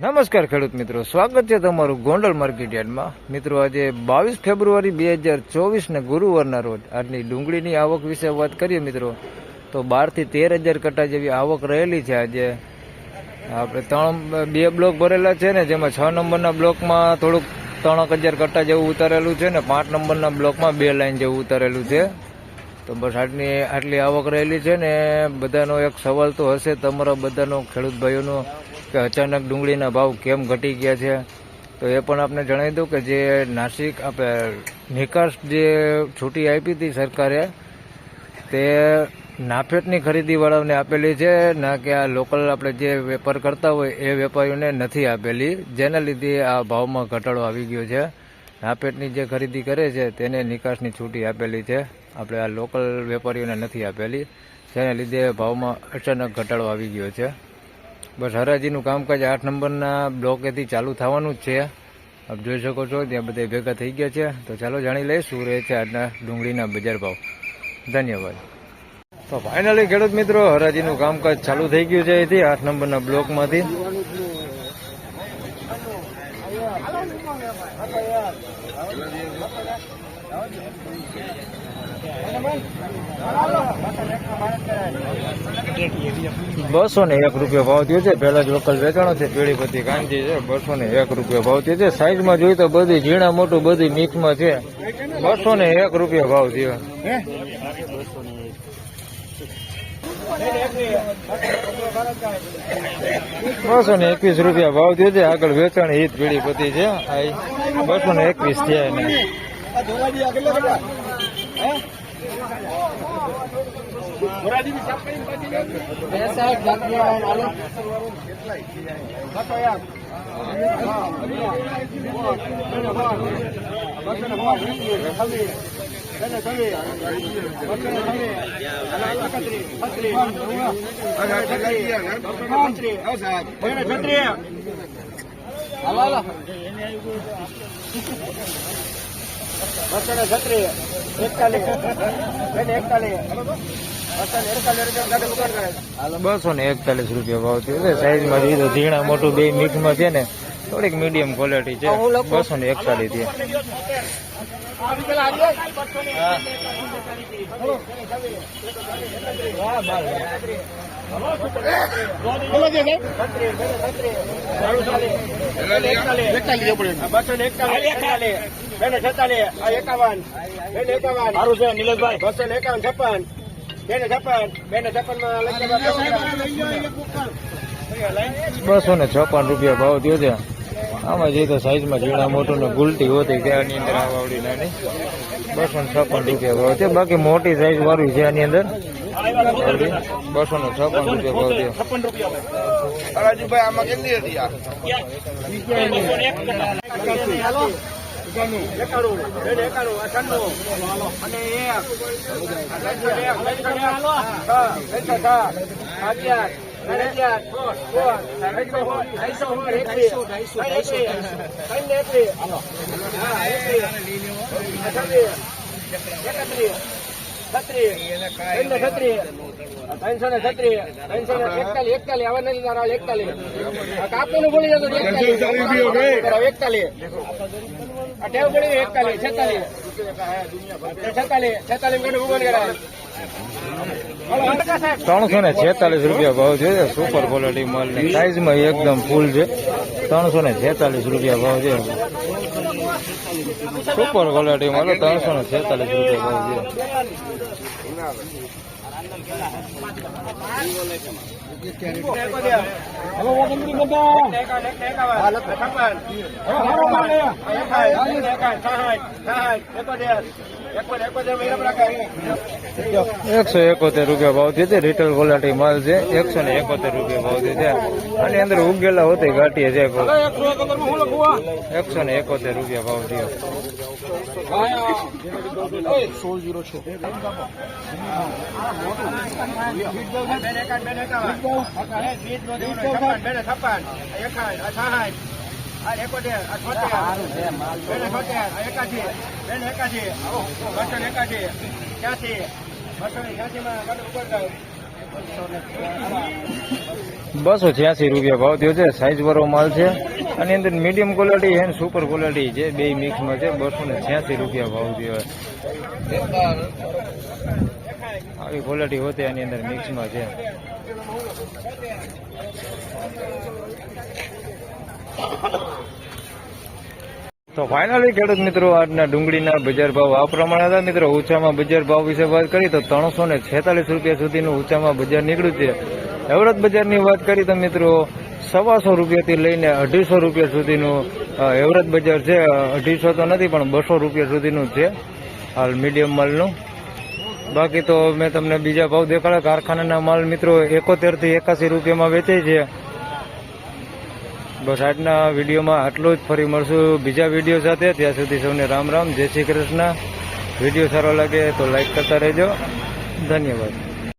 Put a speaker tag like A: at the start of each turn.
A: નમસ્કાર ખેડૂત મિત્રો, સ્વાગત છે તમારું ગોંડલ માર્કેટ યાર્ડમાં. મિત્રો આજે 22 ફેબ્રુઆરી 2024 ને ગુરુવારના રોજ આજની ડુંગળીની આવક વિશે વાત કરીએ મિત્રો તો 12 થી 13,000 કટ્ટા જેવી આવક રહેલી છે. આજે આપણે બે બ્લોક ભરેલા છે ને, જેમાં 6 નંબરના બ્લોકમાં થોડુંક 3,000 કટ્ટા જેવું ઉતારેલું છે ને 5 નંબરના બ્લોકમાં 2 લાઈન જેવું ઉતારેલું છે. તો બસ આટલી આવક રહેલી છે ને. બધાનો એક સવાલ તો હશે તમારા બધાનો, ખેડૂત ભાઈઓનો, કે અચાનક ડુંગળીના ભાવ કેમ ઘટી ગયા છે. તો એ પણ આપને જણાવી દઉં કે જે નાસિક આપણે નિકાસ જે છૂટી આપી હતી સરકારે, તે નાફેડની ખરીદીવાળાઓને આપેલી છે, ના કે આ લોકલ આપણે જે વેપાર કરતા હોય એ વેપારીઓને નથી આપેલી, જેના લીધે આ ભાવમાં ઘટાડો આવી ગયો છે. નાફેડની જે ખરીદી કરે છે તેને નિકાસની છૂટી આપેલી છે, આપણે આ લોકલ વેપારીઓને નથી આપેલી, જેના લીધે ભાવમાં અચાનક ઘટાડો આવી ગયો છે. બસ હરાજીનું કામકાજ 8 નંબરના બ્લોકેથી ચાલુ થવાનું જ છે. આપ જોઈ શકો છો ત્યાં બધા ભેગા થઈ ગયા છે. તો ચાલો જાણી લઈએ શું રહે છે આજના ડુંગળીના બજાર ભાવ. ધન્યવાદ. તો ફાઇનલી ખેડૂત મિત્રો હરાજીનું કામકાજ ચાલુ થઈ ગયું છે અહીંથી 8 નંબરના બ્લોકમાંથી. ₹201 ભાવ થયો છે. પહેલા જ લોકલ વેચાણો છે, પેઢીપતિ કાંજી છે. ₹201 ભાવ થયો છે. સાઈઝમાં જોઈએ તો બધી ઝીણા મોટું બધી મિક્સમાં છે. ₹201 ભાવ થયો. ₹221 ભાવ થયો છે. આગળ વેચાણ હિત પેઢીપતિ છે. 221 થયા એને. ₹241 ભાવ થયો છે. સાઈઝમાં જોઈએ તો ઝીણા મોટું બે મિક્સમાં છે ને, થોડીક મીડિયમ ક્વોલિટી છે. 241 છે. ₹256 ભાવ થયો છે. આમાં જઈએ તો સાઈઝમાં ઝીણા મોટું ને ગુલટી હોતી ત્યાંની અંદર આ વાવડી નાની. ₹256 ભાવ છે. બાકી મોટી સાઈઝ વાળું છે આની અંદર. ₹256 ભાવ થયો. ₹346 ભાવ છે. સુપર ક્વોલિટી માલ ને સાઈઝમાં એકદમ ફૂલ છે. ₹346 ભાવ છે. સુપર ક્વોલિટી માલ ₹346 ભાવ છે. ₹171 ભાવ છે. રિટેલ ક્વોલિટી માલ છે. ₹171 ભાવ છે. આની અંદર ઉગેલા હોતે ઘાટીએ છે. ₹171 ભાવ છે. ₹286 ભાવ થયો છે. સાઈઝ વાળો માલ છે. આની અંદર મીડિયમ ક્વોલિટી અને સુપર ક્વોલિટી છે, બે મિક્સમાં છે. ₹286 ભાવ થયો. આવી ક્વોલિટી હોતી આની અંદર મિક્સમાં છે. તો ફાઇનલી ખેડૂત મિત્રો આજના ડુંગળીના બજાર ભાવ આ પ્રમાણે હતા. મિત્રો ઊંચામાં બજાર ભાવ વિશે વાત કરી તો ₹346 સુધીનું ઊંચામાં બજાર નીકળ્યું છે. એવરેજ બજારની વાત કરી તો મિત્રો ₹125 થી લઈને ₹250 સુધીનું એવરેજ બજાર છે. 250 તો નથી પણ ₹200 સુધીનું છે હાલ મીડિયમ માલનું. બાકી તો મેં તમને બીજા ભાવ દેખાડ્યા. કારખાનાના માલ મિત્રો ₹71 થી ₹81 વેચાય છે. બસ આજના વિડીયોમાં આટલું જ. ફરી મળશું બીજા વિડીયો સાથે. ત્યાં સુધી સૌને રામ રામ, જય શ્રી કૃષ્ણ. વિડીયો સારો લાગે તો લાઈક કરતા રહેજો. ધન્યવાદ.